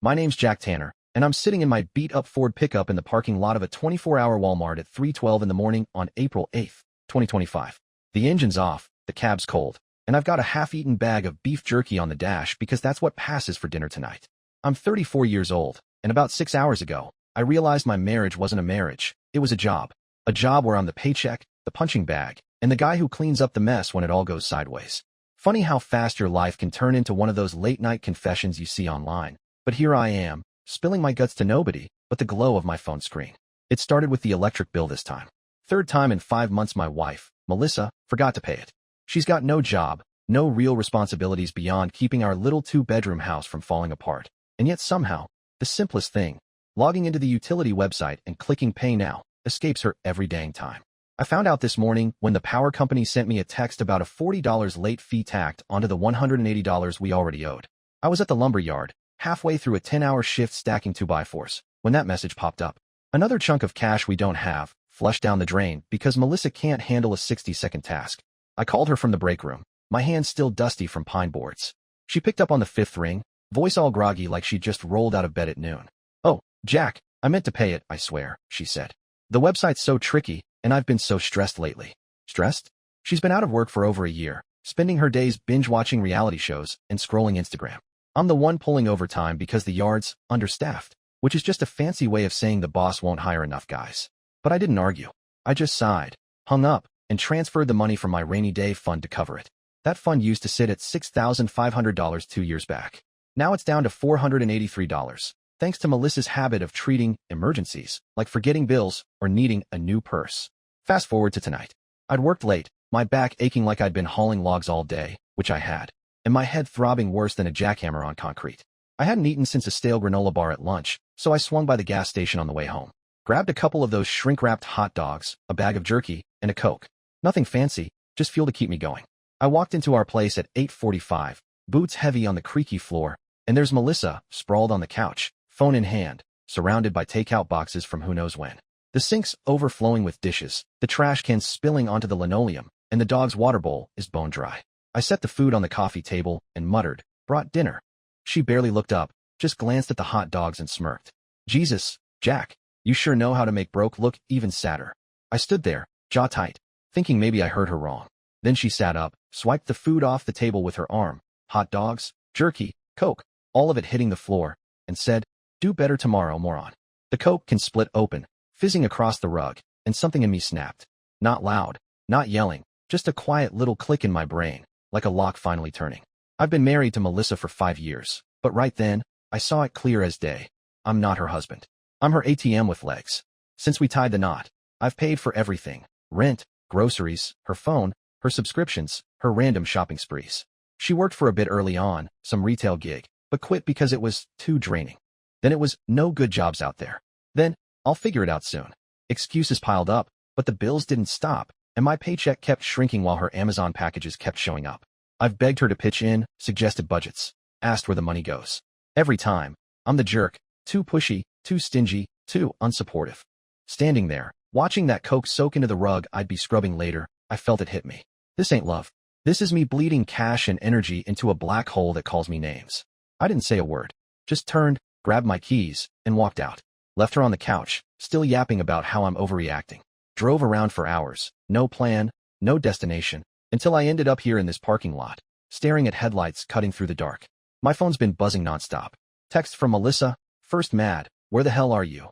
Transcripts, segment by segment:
My name's Jack Tanner, and I'm sitting in my beat-up Ford pickup in the parking lot of a 24-hour Walmart at 3:12 in the morning on April 8th, 2025. The engine's off, the cab's cold, and I've got a half-eaten bag of beef jerky on the dash because that's what passes for dinner tonight. I'm 34 years old, and about 6 hours ago, I realized my marriage wasn't a marriage, it was a job. A job where I'm the paycheck, the punching bag, and the guy who cleans up the mess when it all goes sideways. Funny how fast your life can turn into one of those late-night confessions you see online. But here I am, spilling my guts to nobody but the glow of my phone screen. It started with the electric bill this time. Third time in 5 months my wife, Melissa, forgot to pay it. She's got no job, no real responsibilities beyond keeping our little 2-bedroom house from falling apart. And yet somehow, the simplest thing, logging into the utility website and clicking Pay Now, escapes her every dang time. I found out this morning when the power company sent me a text about a $40 late fee tacked onto the $180 we already owed. I was at the lumber yard, halfway through a 10-hour shift stacking 2x4s, when that message popped up. Another chunk of cash we don't have, flushed down the drain because Melissa can't handle a 60-second task. I called her from the break room, my hands still dusty from pine boards. She picked up on the 5th ring, voice all groggy like she'd just rolled out of bed at noon. "Oh, Jack, I meant to pay it, I swear," she said. "The website's so tricky, and I've been so stressed lately." Stressed? She's been out of work for over a year, spending her days binge-watching reality shows and scrolling Instagram. I'm the one pulling overtime because the yard's understaffed, which is just a fancy way of saying the boss won't hire enough guys. But I didn't argue. I just sighed, hung up, and transferred the money from my rainy day fund to cover it. That fund used to sit at $6,500 2 years back. Now it's down to $483, thanks to Melissa's habit of treating emergencies like forgetting bills or needing a new purse. Fast forward to tonight. I'd worked late, my back aching like I'd been hauling logs all day, which I had, and my head throbbing worse than a jackhammer on concrete. I hadn't eaten since a stale granola bar at lunch, so I swung by the gas station on the way home. Grabbed a couple of those shrink-wrapped hot dogs, a bag of jerky, and a Coke. Nothing fancy, just fuel to keep me going. I walked into our place at 8:45, boots heavy on the creaky floor, and there's Melissa, sprawled on the couch, phone in hand, surrounded by takeout boxes from who knows when. The sink's overflowing with dishes, the trash cans spilling onto the linoleum, and the dog's water bowl is bone dry. I set the food on the coffee table and muttered, "Brought dinner." She barely looked up, just glanced at the hot dogs and smirked. "Jesus, Jack, you sure know how to make broke look even sadder." I stood there, jaw tight, thinking maybe I heard her wrong. Then she sat up, swiped the food off the table with her arm, hot dogs, jerky, Coke, all of it hitting the floor, and said, "Do better tomorrow, moron." The Coke can split open, fizzing across the rug, and something in me snapped. Not loud, not yelling, just a quiet little click in my brain, like a lock finally turning. I've been married to Melissa for 5 years, but right then, I saw it clear as day. I'm not her husband. I'm her ATM with legs. Since we tied the knot, I've paid for everything: rent, groceries, her phone, her subscriptions, her random shopping sprees. She worked for a bit early on, some retail gig, but quit because it was too draining. Then it was no good jobs out there. Then, I'll figure it out soon. Excuses piled up, but the bills didn't stop, and my paycheck kept shrinking while her Amazon packages kept showing up. I've begged her to pitch in, suggested budgets, asked where the money goes. Every time, I'm the jerk, too pushy, too stingy, too unsupportive. Standing there, watching that Coke soak into the rug I'd be scrubbing later, I felt it hit me. This ain't love. This is me bleeding cash and energy into a black hole that calls me names. I didn't say a word. Just turned, grabbed my keys, and walked out. Left her on the couch, still yapping about how I'm overreacting. Drove around for hours, no plan, no destination, until I ended up here in this parking lot, staring at headlights cutting through the dark. My phone's been buzzing nonstop. Text from Melissa, first mad, "Where the hell are you?"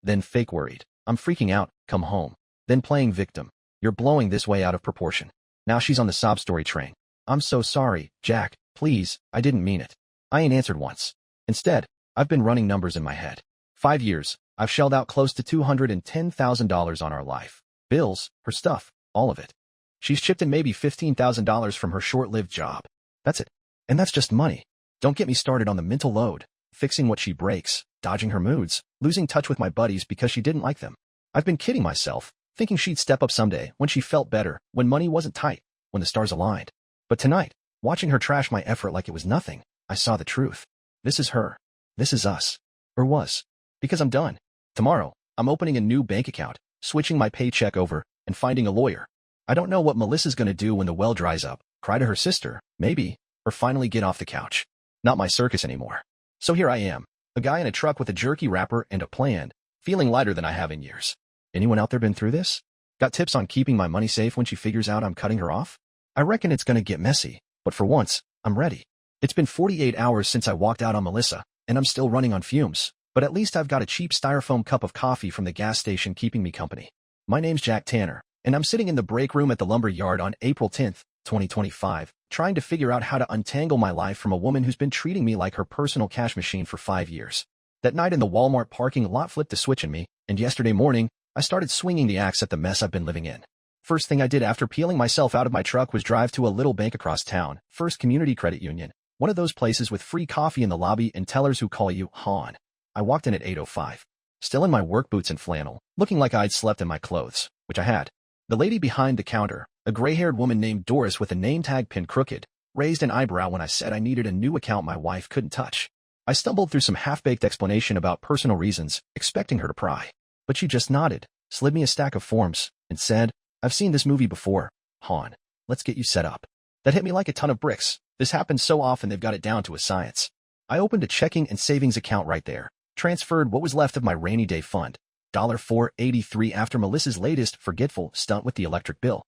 Then fake worried, "I'm freaking out, come home." Then playing victim, "You're blowing this way out of proportion." Now she's on the sob story train. "I'm so sorry, Jack, please, I didn't mean it." I ain't answered once. Instead, I've been running numbers in my head. 5 years, I've shelled out close to $210,000 on our life. Bills, her stuff, all of it. She's chipped in maybe $15,000 from her short-lived job. That's it. And that's just money. Don't get me started on the mental load, fixing what she breaks, dodging her moods, losing touch with my buddies because she didn't like them. I've been kidding myself, thinking she'd step up someday when she felt better, when money wasn't tight, when the stars aligned. But tonight, watching her trash my effort like it was nothing, I saw the truth. This is her. This is us. Or was. Because I'm done. Tomorrow, I'm opening a new bank account, switching my paycheck over, and finding a lawyer. I don't know what Melissa's gonna do when the well dries up, cry to her sister, maybe, or finally get off the couch. Not my circus anymore. So here I am, A guy in a truck with a jerky wrapper and a plan, feeling lighter than I have in years. Anyone out there been through this? Got tips on keeping my money safe when she figures out I'm cutting her off? I reckon it's gonna get messy, but for once, I'm ready. It's been 48 hours since I walked out on Melissa, and I'm still running on fumes, but at least I've got a cheap styrofoam cup of coffee from the gas station keeping me company. My name's Jack Tanner, and I'm sitting in the break room at the lumber yard on April 10th, 2025, trying to figure out how to untangle my life from a woman who's been treating me like her personal cash machine for 5 years. That night in the Walmart parking lot flipped a switch in me, and yesterday morning, I started swinging the axe at the mess I've been living in. First thing I did after peeling myself out of my truck was drive to a little bank across town, First Community Credit Union, one of those places with free coffee in the lobby and tellers who call you Hon. I walked in at 8:05, still in my work boots and flannel, looking like I'd slept in my clothes, which I had. The lady behind the counter, a gray-haired woman named Doris with a name tag pinned crooked, raised an eyebrow when I said I needed a new account my wife couldn't touch. I stumbled through some half-baked explanation about personal reasons, expecting her to pry. But she just nodded, slid me a stack of forms, and said, "I've seen this movie before, Hon. Let's get you set up." That hit me like a ton of bricks. This happens so often they've got it down to a science. I opened a checking and savings account right there, transferred what was left of my rainy day fund, $4.83 after Melissa's latest forgetful stunt with the electric bill,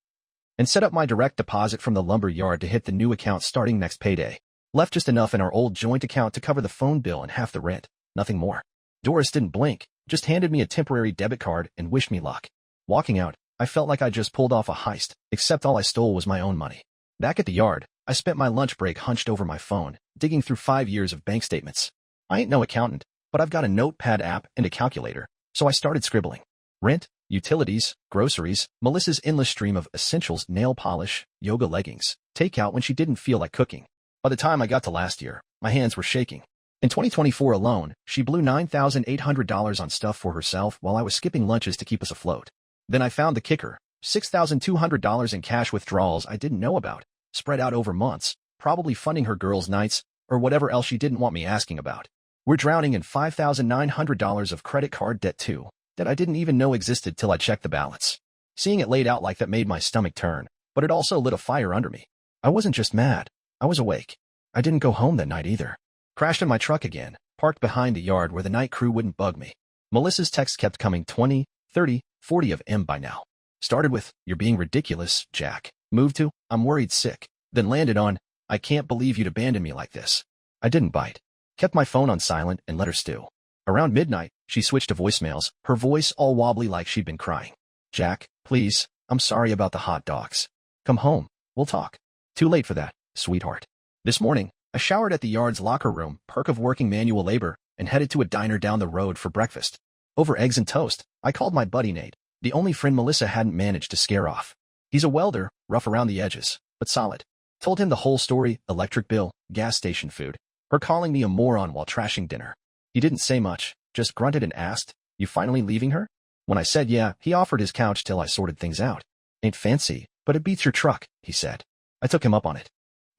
and set up my direct deposit from the lumber yard to hit the new account starting next payday. Left just enough in our old joint account to cover the phone bill and half the rent, nothing more. Doris didn't blink, just handed me a temporary debit card and wished me luck. Walking out, I felt like I just pulled off a heist, except all I stole was my own money. Back at the yard, I spent my lunch break hunched over my phone, digging through 5 years of bank statements. I ain't no accountant, but I've got a notepad app and a calculator, so I started scribbling. Rent, utilities, groceries, Melissa's endless stream of essentials, nail polish, yoga leggings, takeout when she didn't feel like cooking. By the time I got to last year, my hands were shaking. In 2024 alone, she blew $9,800 on stuff for herself while I was skipping lunches to keep us afloat. Then I found the kicker, $6,200 in cash withdrawals I didn't know about, spread out over months, probably funding her girls' nights, or whatever else she didn't want me asking about. We're drowning in $5,900 of credit card debt too, that I didn't even know existed till I checked the balance. Seeing it laid out like that made my stomach turn, but it also lit a fire under me. I wasn't just mad, I was awake. I didn't go home that night either. Crashed in my truck again, parked behind the yard where the night crew wouldn't bug me. Melissa's texts kept coming 20, 30, 40 of them by now. Started with, "You're being ridiculous, Jack." Moved to, "I'm worried sick." Then landed on, "I can't believe you'd abandon me like this." I didn't bite. Kept my phone on silent and let her stew. Around midnight, she switched to voicemails, her voice all wobbly like she'd been crying. "Jack, please, I'm sorry about the hot dogs. Come home, we'll talk." Too late for that, sweetheart. This morning, I showered at the yard's locker room, perk of working manual labor, and headed to a diner down the road for breakfast. Over eggs and toast, I called my buddy Nate, the only friend Melissa hadn't managed to scare off. He's a welder, rough around the edges, but solid. Told him the whole story, electric bill, gas station food, her calling me a moron while trashing dinner. He didn't say much, just grunted and asked, "You finally leaving her?" When I said yeah, he offered his couch till I sorted things out. "Ain't fancy, but it beats your truck," he said. I took him up on it.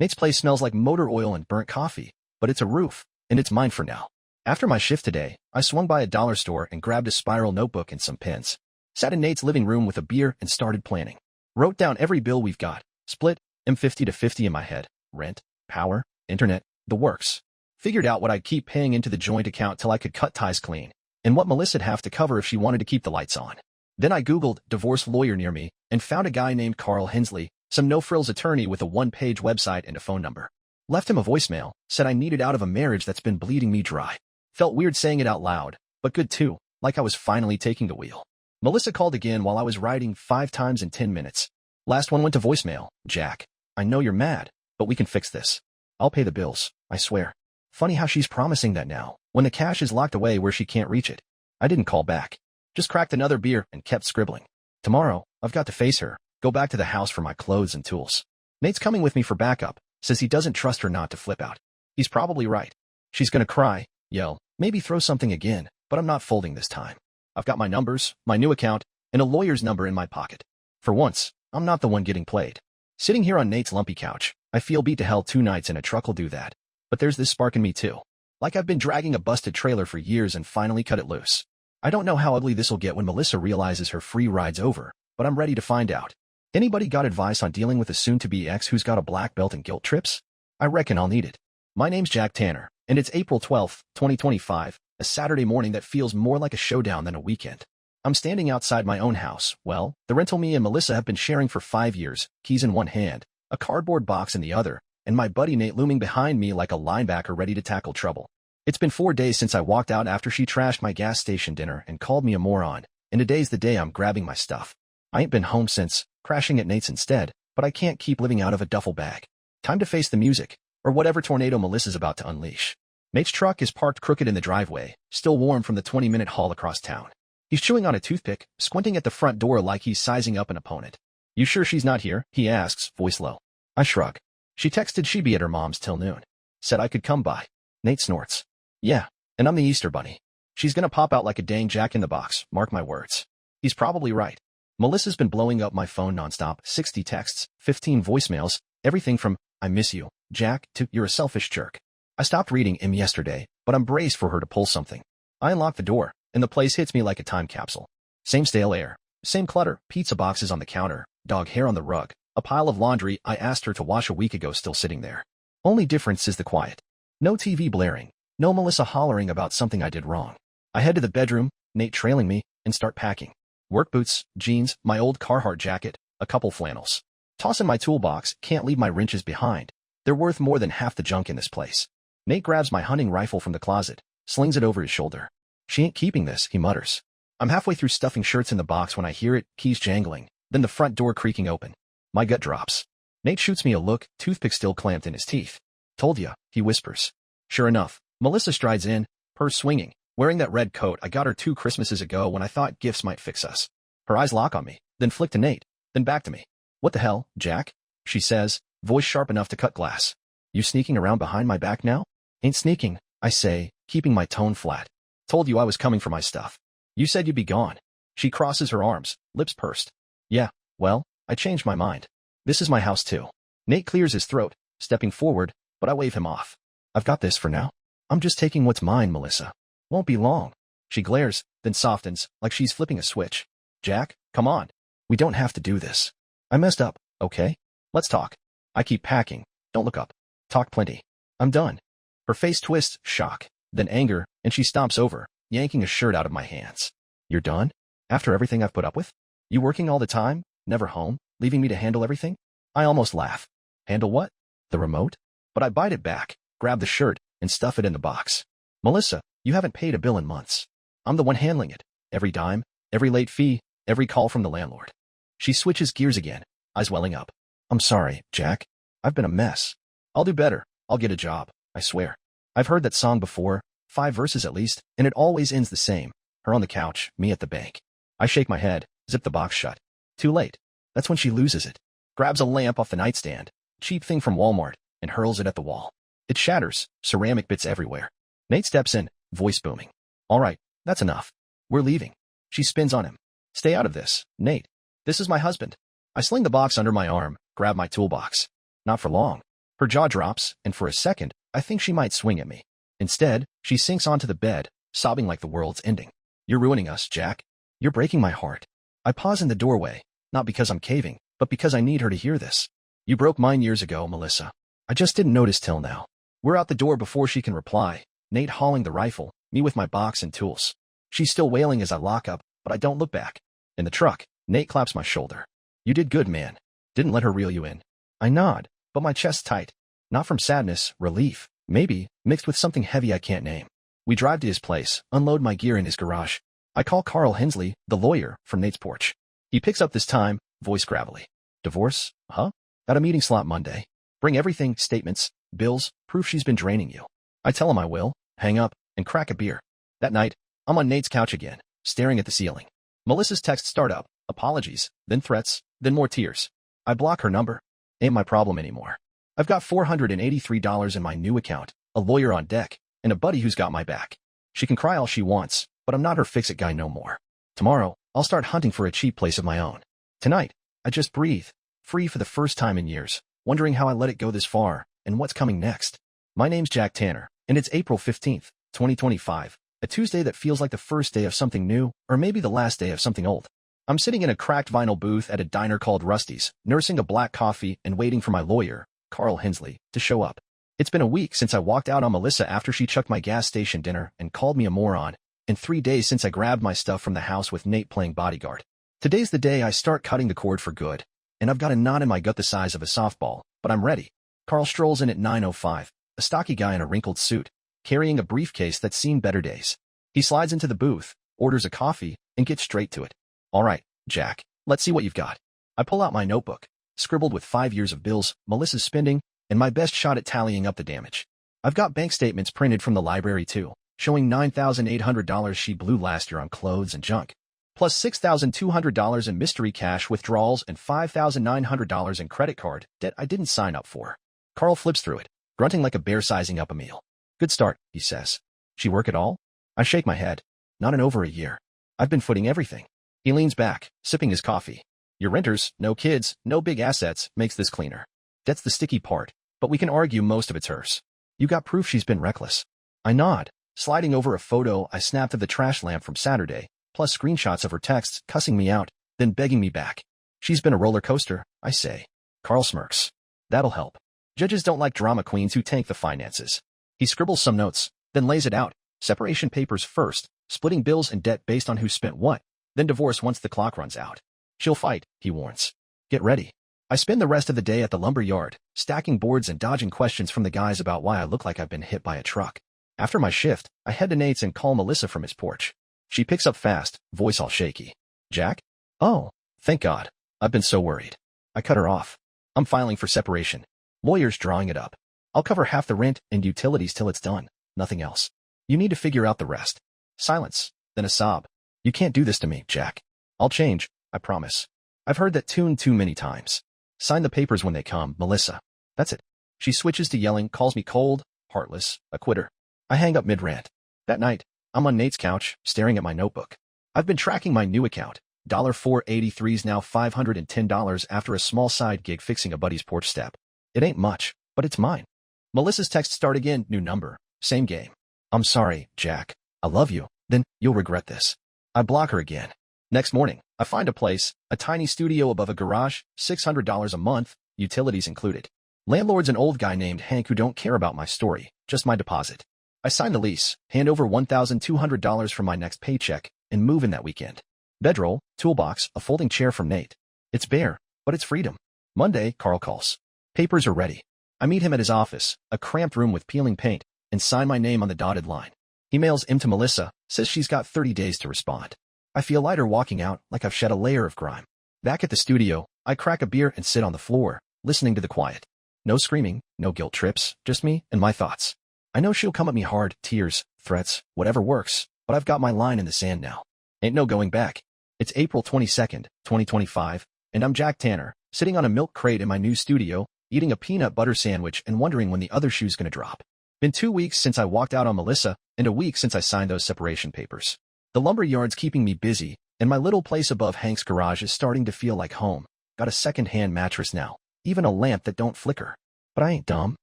Nate's place smells like motor oil and burnt coffee, but it's a roof, and it's mine for now. After my shift today, I swung by a dollar store and grabbed a spiral notebook and some pens. Sat in Nate's living room with a beer and started planning. Wrote down every bill we've got, split M50 to 50 in my head, rent, power, internet, the works. Figured out what I'd keep paying into the joint account till I could cut ties clean, and what Melisa'd have to cover if she wanted to keep the lights on. Then I Googled divorce lawyer near me and found a guy named Carl Hensley, some no-frills attorney with a one-page website and a phone number. Left him a voicemail, said I needed out of a marriage that's been bleeding me dry. Felt weird saying it out loud, but good too, like I was finally taking the wheel. Melissa called again while I was writing 5 times in 10 minutes. Last one went to voicemail. "Jack, I know you're mad, but we can fix this. I'll pay the bills, I swear." Funny how she's promising that now, when the cash is locked away where she can't reach it. I didn't call back. Just cracked another beer and kept scribbling. Tomorrow, I've got to face her, go back to the house for my clothes and tools. Nate's coming with me for backup, says he doesn't trust her not to flip out. He's probably right. She's gonna cry, yell, maybe throw something again, but I'm not folding this time. I've got my numbers, my new account, and a lawyer's number in my pocket. For once, I'm not the one getting played. Sitting here on Nate's lumpy couch, I feel beat to hell 2 nights and a truck'll do that. But there's this spark in me too. Like I've been dragging a busted trailer for years and finally cut it loose. I don't know how ugly this'll get when Melissa realizes her free ride's over, but I'm ready to find out. Anybody got advice on dealing with a soon-to-be ex who's got a black belt and guilt trips? I reckon I'll need it. My name's Jack Tanner, and it's April 12th, 2025, a Saturday morning that feels more like a showdown than a weekend. I'm standing outside my own house. Well, the rental me and Melissa have been sharing for 5 years, keys in one hand, a cardboard box in the other, and my buddy Nate looming behind me like a linebacker ready to tackle trouble. It's been 4 days since I walked out after she trashed my gas station dinner and called me a moron, and today's the day I'm grabbing my stuff. I ain't been home since, crashing at Nate's instead, but I can't keep living out of a duffel bag. Time to face the music, or whatever tornado Melissa's about to unleash. Nate's truck is parked crooked in the driveway, still warm from the 20-minute haul across town. He's chewing on a toothpick, squinting at the front door like he's sizing up an opponent. "You sure she's not here?" he asks, voice low. I shrug. "She texted she'd be at her mom's till noon. Said I could come by." Nate snorts. "Yeah, and I'm the Easter Bunny. She's gonna pop out like a dang jack-in-the-box, mark my words." He's probably right. Melissa's been blowing up my phone nonstop, 60 texts, 15 voicemails, everything from, "I miss you, Jack," to, "You're a selfish jerk." I stopped reading him yesterday, but I'm braced for her to pull something. I unlock the door, and the place hits me like a time capsule. Same stale air, same clutter, pizza boxes on the counter, dog hair on the rug, a pile of laundry I asked her to wash a week ago still sitting there. Only difference is the quiet. No TV blaring, no Melissa hollering about something I did wrong. I head to the bedroom, Nate trailing me, and start packing. Work boots, jeans, my old Carhartt jacket, a couple flannels. Toss in my toolbox, can't leave my wrenches behind. They're worth more than half the junk in this place. Nate grabs my hunting rifle from the closet, slings it over his shoulder. "She ain't keeping this," he mutters. I'm halfway through stuffing shirts in the box when I hear it, keys jangling, then the front door creaking open. My gut drops. Nate shoots me a look, toothpick still clamped in his teeth. "Told ya," he whispers. Sure enough, Melissa strides in, purse swinging, wearing that red coat I got her 2 Christmases ago when I thought gifts might fix us. Her eyes lock on me, then flick to Nate, then back to me. "What the hell, Jack?" she says, voice sharp enough to cut glass. "You sneaking around behind my back now?" "Ain't sneaking," I say, keeping my tone flat. "Told you I was coming for my stuff. You said you'd be gone." She crosses her arms, lips pursed. "Yeah, well, I changed my mind. This is my house too." Nate clears his throat, stepping forward, but I wave him off. "I've got this for now. I'm just taking what's mine, Melissa. Won't be long." She glares, then softens, like she's flipping a switch. "Jack, come on. We don't have to do this. I messed up, okay? Let's talk." I keep packing. Don't look up. Talk plenty. I'm done. Her face twists, shock, then anger, and she stomps over, yanking a shirt out of my hands. "You're done? After everything I've put up with? You working all the time, never home, leaving me to handle everything?" I almost laugh. "Handle what? The remote?" But I bite it back, grab the shirt, and stuff it in the box. "Melissa, you haven't paid a bill in months. I'm the one handling it. Every dime, every late fee, every call from the landlord." She switches gears again, eyes welling up. "I'm sorry, Jack. I've been a mess. I'll do better. I'll get a job, I swear." I've heard that song before, 5 verses at least, and it always ends the same. Her on the couch, me at the bank. I shake my head, zip the box shut. Too late. That's when she loses it. Grabs a lamp off the nightstand, cheap thing from Walmart, and hurls it at the wall. It shatters, ceramic bits everywhere. Nate steps in, voice booming. "All right, that's enough. We're leaving." She spins on him. "Stay out of this, Nate. This is my husband." I sling the box under my arm, grab my toolbox. Not for long. Her jaw drops, and for a second, I think she might swing at me. Instead, she sinks onto the bed, sobbing like the world's ending. "You're ruining us, Jack. You're breaking my heart." I pause in the doorway, not because I'm caving, but because I need her to hear this. "You broke mine years ago, Melissa. I just didn't notice till now." We're out the door before she can reply, Nate hauling the rifle, me with my box and tools. She's still wailing as I lock up, but I don't look back. In the truck, Nate claps my shoulder. "You did good, man. Didn't let her reel you in." I nod, but my chest's tight. Not from sadness, relief, maybe, mixed with something heavy I can't name. We drive to his place, unload my gear in his garage. I call Carl Hensley, the lawyer, from Nate's porch. He picks up this time, voice gravelly. "Divorce? Huh? Got a meeting slot Monday. Bring everything, statements, bills, proof she's been draining you." I tell him I will, hang up, and crack a beer. That night, I'm on Nate's couch again, staring at the ceiling. Melissa's texts start up, apologies, then threats, then more tears. I block her number. Ain't my problem anymore. I've got $483 in my new account, a lawyer on deck, and a buddy who's got my back. She can cry all she wants, but I'm not her fix-it guy no more. Tomorrow, I'll start hunting for a cheap place of my own. Tonight, I just breathe, free for the first time in years, wondering how I let it go this far, and what's coming next. My name's Jack Tanner, and it's April 15th, 2025, a Tuesday that feels like the first day of something new, or maybe the last day of something old. I'm sitting in a cracked vinyl booth at a diner called Rusty's, nursing a black coffee and waiting for my lawyer, Carl Hensley, to show up. It's been a week since I walked out on Melissa after she chucked my gas station dinner and called me a moron, and 3 days since I grabbed my stuff from the house with Nate playing bodyguard. Today's the day I start cutting the cord for good, and I've got a knot in my gut the size of a softball, but I'm ready. Carl strolls in at 9:05, a stocky guy in a wrinkled suit, carrying a briefcase that's seen better days. He slides into the booth, orders a coffee, and gets straight to it. All right, Jack, let's see what you've got. I pull out my notebook, scribbled with 5 years of bills, Melissa's spending, and my best shot at tallying up the damage. I've got bank statements printed from the library too, showing $9,800 she blew last year on clothes and junk, plus $6,200 in mystery cash withdrawals and $5,900 in credit card debt I didn't sign up for. Carl flips through it, grunting like a bear sizing up a meal. Good start, he says. She work at all? I shake my head. Not in over a year. I've been footing everything. He leans back, sipping his coffee. Your renters, no kids, no big assets, makes this cleaner. That's the sticky part, but we can argue most of it's hers. You got proof she's been reckless. I nod, sliding over a photo I snapped of the trash lamp from Saturday, plus screenshots of her texts cussing me out, then begging me back. She's been a roller coaster, I say. Carl smirks. That'll help. Judges don't like drama queens who tank the finances. He scribbles some notes, then lays it out. Separation papers first, splitting bills and debt based on who spent what, then divorce once the clock runs out. She'll fight, he warns. Get ready. I spend the rest of the day at the lumber yard, stacking boards and dodging questions from the guys about why I look like I've been hit by a truck. After my shift, I head to Nate's and call Melissa from his porch. She picks up fast, voice all shaky. Jack? Oh, thank God. I've been so worried. I cut her off. I'm filing for separation. Lawyers drawing it up. I'll cover half the rent and utilities till it's done. Nothing else. You need to figure out the rest. Silence, then a sob. You can't do this to me, Jack. I'll change, I promise. I've heard that tune too many times. Sign the papers when they come, Melissa. That's it. She switches to yelling, calls me cold, heartless, a quitter. I hang up mid-rant. That night, I'm on Nate's couch, staring at my notebook. I've been tracking my new account. $483's now $510 after a small side gig fixing a buddy's porch step. It ain't much, but it's mine. Melissa's texts start again, new number, same game. I'm sorry, Jack. I love you. Then, you'll regret this. I block her again. Next morning, I find a place, a tiny studio above a garage, $600 a month, utilities included. Landlord's an old guy named Hank who don't care about my story, just my deposit. I sign the lease, hand over $1,200 for my next paycheck, and move in that weekend. Bedroll, toolbox, a folding chair from Nate. It's bare, but it's freedom. Monday, Carl calls. Papers are ready. I meet him at his office, a cramped room with peeling paint, and sign my name on the dotted line. He mails him to Melissa, says she's got 30 days to respond. I feel lighter walking out, like I've shed a layer of grime. Back at the studio, I crack a beer and sit on the floor, listening to the quiet. No screaming, no guilt trips, just me and my thoughts. I know she'll come at me hard, tears, threats, whatever works, but I've got my line in the sand now. Ain't no going back. It's April 22nd, 2025, and I'm Jack Tanner, sitting on a milk crate in my new studio, eating a peanut butter sandwich and wondering when the other shoe's gonna drop. Been 2 weeks since I walked out on Melissa, and a week since I signed those separation papers. The lumber yard's keeping me busy, and my little place above Hank's garage is starting to feel like home. Got a second-hand mattress now, even a lamp that don't flicker. But I ain't dumb.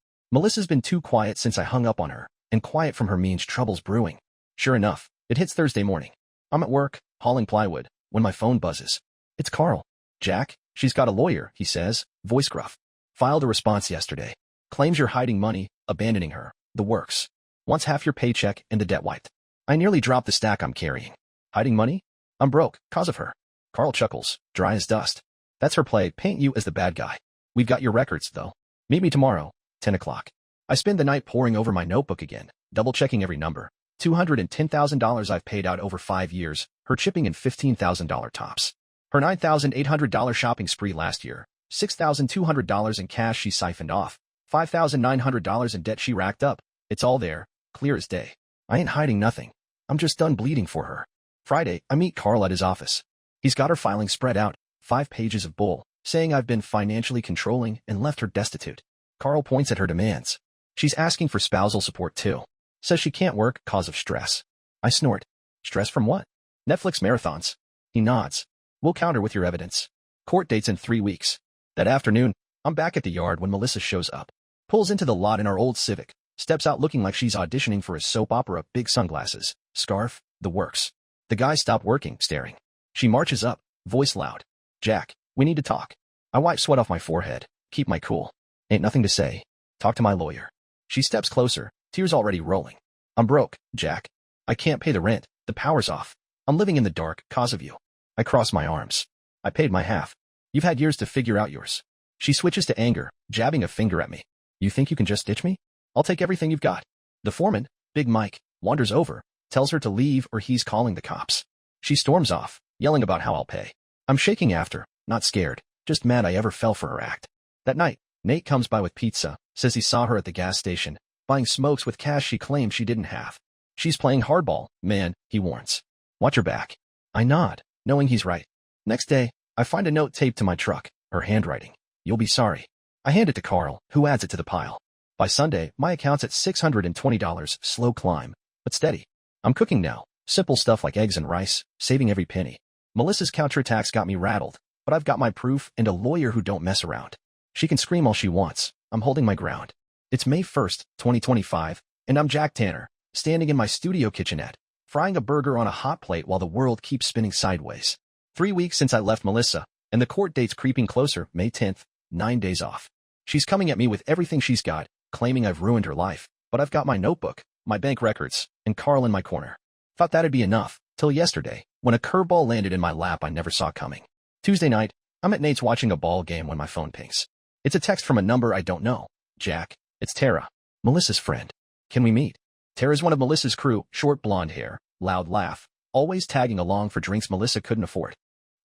Melissa's been too quiet since I hung up on her, and quiet from her means trouble's brewing. Sure enough, it hits Thursday morning. I'm at work, hauling plywood, when my phone buzzes. It's Carl. Jack, she's got a lawyer, he says, voice gruff. Filed a response yesterday. Claims you're hiding money, abandoning her, the works. Wants half your paycheck and the debt wiped. I nearly dropped the stack I'm carrying. Hiding money? I'm broke, cause of her. Carl chuckles, dry as dust. That's her play, paint you as the bad guy. We've got your records, though. Meet me tomorrow, 10 o'clock. I spend the night poring over my notebook again, double-checking every number. $210,000 I've paid out over 5 years, her chipping in $15,000 tops. Her $9,800 shopping spree last year, $6,200 in cash she siphoned off, $5,900 in debt she racked up. It's all there, clear as day. I ain't hiding nothing. I'm just done bleeding for her. Friday, I meet Carl at his office. He's got her filing spread out, 5 pages of bull, saying I've been financially controlling and left her destitute. Carl points at her demands. She's asking for spousal support too. Says she can't work cause of stress. I snort. Stress from what? Netflix marathons. He nods. We'll counter with your evidence. Court date's in 3 weeks. That afternoon, I'm back at the yard when Melissa shows up. Pulls into the lot in our old Civic. Steps out looking like she's auditioning for a soap opera, big sunglasses, scarf, the works. The guys stop working, staring. She marches up, voice loud. Jack, we need to talk. I wipe sweat off my forehead, keep my cool. Ain't nothing to say. Talk to my lawyer. She steps closer, tears already rolling. I'm broke, Jack. I can't pay the rent, the power's off. I'm living in the dark, cause of you. I cross my arms. I paid my half. You've had years to figure out yours. She switches to anger, jabbing a finger at me. You think you can just ditch me? I'll take everything you've got. The foreman, Big Mike, wanders over, tells her to leave or he's calling the cops. She storms off, yelling about how I'll pay. I'm shaking after, not scared, just mad I ever fell for her act. That night, Nate comes by with pizza, says he saw her at the gas station, buying smokes with cash she claimed she didn't have. She's playing hardball, man, he warns. Watch her back. I nod, knowing he's right. Next day, I find a note taped to my truck, her handwriting. You'll be sorry. I hand it to Carl, who adds it to the pile. By Sunday, my account's at $620, slow climb, but steady. I'm cooking now, simple stuff like eggs and rice, saving every penny. Melissa's counterattacks got me rattled, but I've got my proof and a lawyer who don't mess around. She can scream all she wants. I'm holding my ground. It's May 1st, 2025, and I'm Jack Tanner, standing in my studio kitchenette, frying a burger on a hot plate while the world keeps spinning sideways. 3 weeks since I left Melissa, and the court date's creeping closer, May 10th, 9 days off. She's coming at me with everything she's got, claiming I've ruined her life, but I've got my notebook, my bank records, and Carl in my corner. Thought that'd be enough, till yesterday, when a curveball landed in my lap I never saw coming. Tuesday night, I'm at Nate's watching a ball game when my phone pings. It's a text from a number I don't know. Jack, it's Tara, Melissa's friend. Can we meet? Tara's one of Melissa's crew, short blonde hair, loud laugh, always tagging along for drinks Melissa couldn't afford.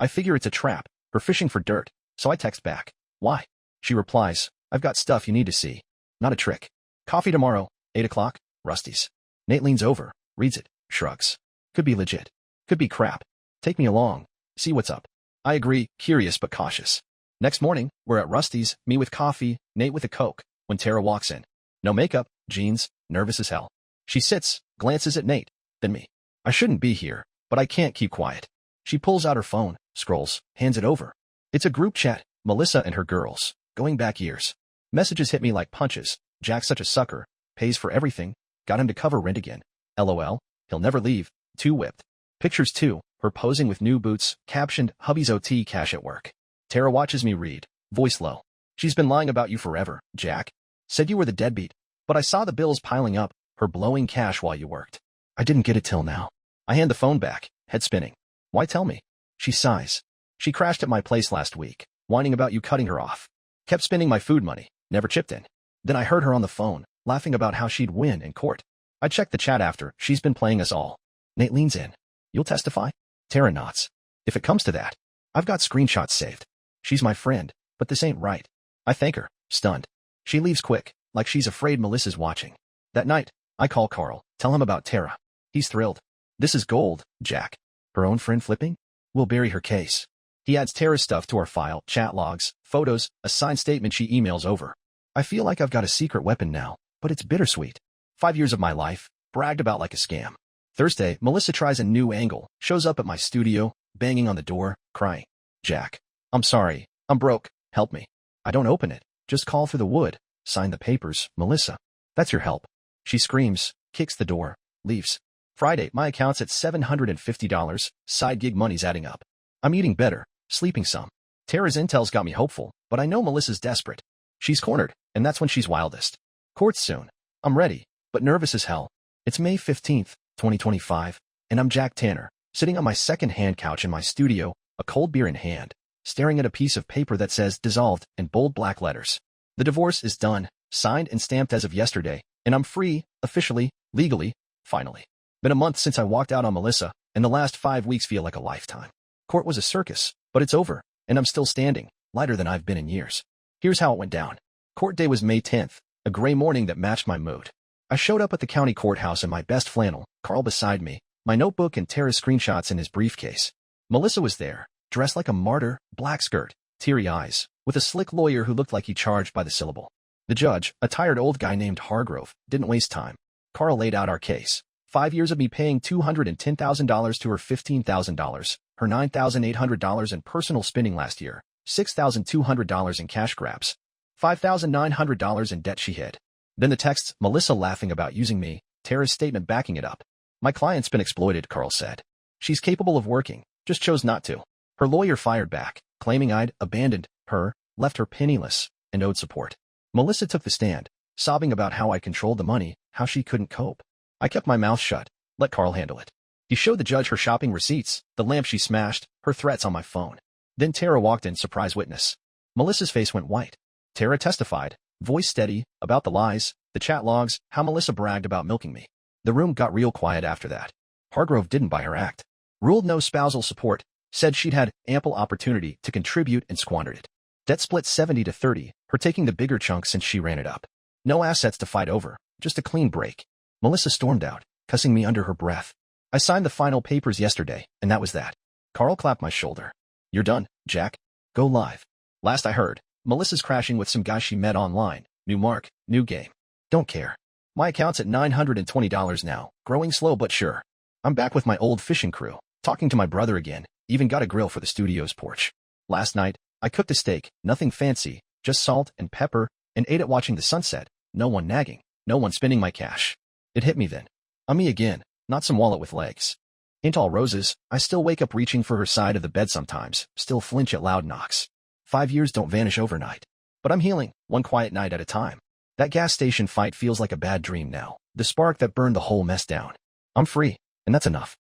I figure it's a trap, her fishing for dirt, so I text back. Why? She replies, I've got stuff you need to see. Not a trick. Coffee tomorrow, 8 o'clock, Rusty's. Nate leans over, reads it, shrugs. Could be legit. Could be crap. Take me along. See what's up. I agree, curious but cautious. Next morning, we're at Rusty's, me with coffee, Nate with a Coke, when Tara walks in. No makeup, jeans, nervous as hell. She sits, glances at Nate, then me. I shouldn't be here, but I can't keep quiet. She pulls out her phone, scrolls, hands it over. It's a group chat, Melissa and her girls, going back years. Messages hit me like punches. Jack's such a sucker, pays for everything, got him to cover rent again. LOL, he'll never leave, too whipped. Pictures too, her posing with new boots, captioned, hubby's OT cash at work. Tara watches me read, voice low. She's been lying about you forever, Jack. Said you were the deadbeat, but I saw the bills piling up, her blowing cash while you worked. I didn't get it till now. I hand the phone back, head spinning. Why tell me? She sighs. She crashed at my place last week, whining about you cutting her off. Kept spending my food money, never chipped in. Then I heard her on the phone, laughing about how she'd win in court. I checked the chat after, she's been playing us all. Nate leans in. You'll testify? Tara nods. If it comes to that, I've got screenshots saved. She's my friend, but this ain't right. I thank her, stunned. She leaves quick, like she's afraid Melissa's watching. That night, I call Carl, tell him about Tara. He's thrilled. This is gold, Jack. Her own friend flipping? We'll bury her case. He adds Tara's stuff to our file, chat logs, photos, a signed statement she emails over. I feel like I've got a secret weapon now, but it's bittersweet. 5 years of my life, bragged about like a scam. Thursday, Melissa tries a new angle, shows up at my studio, banging on the door, crying. Jack, I'm sorry, I'm broke, help me. I don't open it, just call through the wood, sign the papers, Melissa. That's your help. She screams, kicks the door, leaves. Friday, my account's at $750, side gig money's adding up. I'm eating better, sleeping some. Tara's intel's got me hopeful, but I know Melissa's desperate. She's cornered, and that's when she's wildest. Court's soon. I'm ready, but nervous as hell. It's May 15th, 2025, and I'm Jack Tanner, sitting on my second-hand couch in my studio, a cold beer in hand, staring at a piece of paper that says dissolved in bold black letters. The divorce is done, signed and stamped as of yesterday, and I'm free, officially, legally, finally. Been a month since I walked out on Melissa, and the last 5 weeks feel like a lifetime. Court was a circus, but it's over, and I'm still standing, lighter than I've been in years. Here's how it went down. Court day was May 10th, a gray morning that matched my mood. I showed up at the county courthouse in my best flannel, Carl beside me, my notebook and Tara's screenshots in his briefcase. Melissa was there, dressed like a martyr, black skirt, teary eyes, with a slick lawyer who looked like he charged by the syllable. The judge, a tired old guy named Hargrove, didn't waste time. Carl laid out our case. 5 years of me paying $210,000 to her $15,000, her $9,800 in personal spending last year, $6,200 in cash grabs, $5,900 in debt she hid. Then the texts, Melissa laughing about using me, Tara's statement backing it up. My client's been exploited, Carl said. She's capable of working, just chose not to. Her lawyer fired back, claiming I'd abandoned her, left her penniless, and owed support. Melissa took the stand. sobbing about how I controlled the money, how she couldn't cope. I kept my mouth shut, let Carl handle it. He showed the judge her shopping receipts, the lamp she smashed, her threats on my phone. Then Tara walked in, surprise witness. Melissa's face went white. Tara testified, voice steady, about the lies, the chat logs, how Melissa bragged about milking me. The room got real quiet after that. Hargrove didn't buy her act. Ruled no spousal support, said she'd had ample opportunity to contribute and squandered it. Debt split 70-30, her taking the bigger chunk since she ran it up. No assets to fight over, just a clean break. Melissa stormed out, cussing me under her breath. I signed the final papers yesterday, and that was that. Carl clapped my shoulder. You're done, Jack. Go live. Last I heard, Melissa's crashing with some guy she met online. New mark, new game. Don't care. My account's at $920 now, growing slow but sure. I'm back with my old fishing crew, talking to my brother again, even got a grill for the studio's porch. Last night, I cooked a steak, nothing fancy, just salt and pepper, and ate it watching the sunset. No one nagging, no one spending my cash. It hit me then. I'm me again, not some wallet with legs. Ain't all roses, I still wake up reaching for her side of the bed sometimes, still flinch at loud knocks. 5 years don't vanish overnight. But I'm healing, one quiet night at a time. That gas station fight feels like a bad dream now, the spark that burned the whole mess down. I'm free, and that's enough.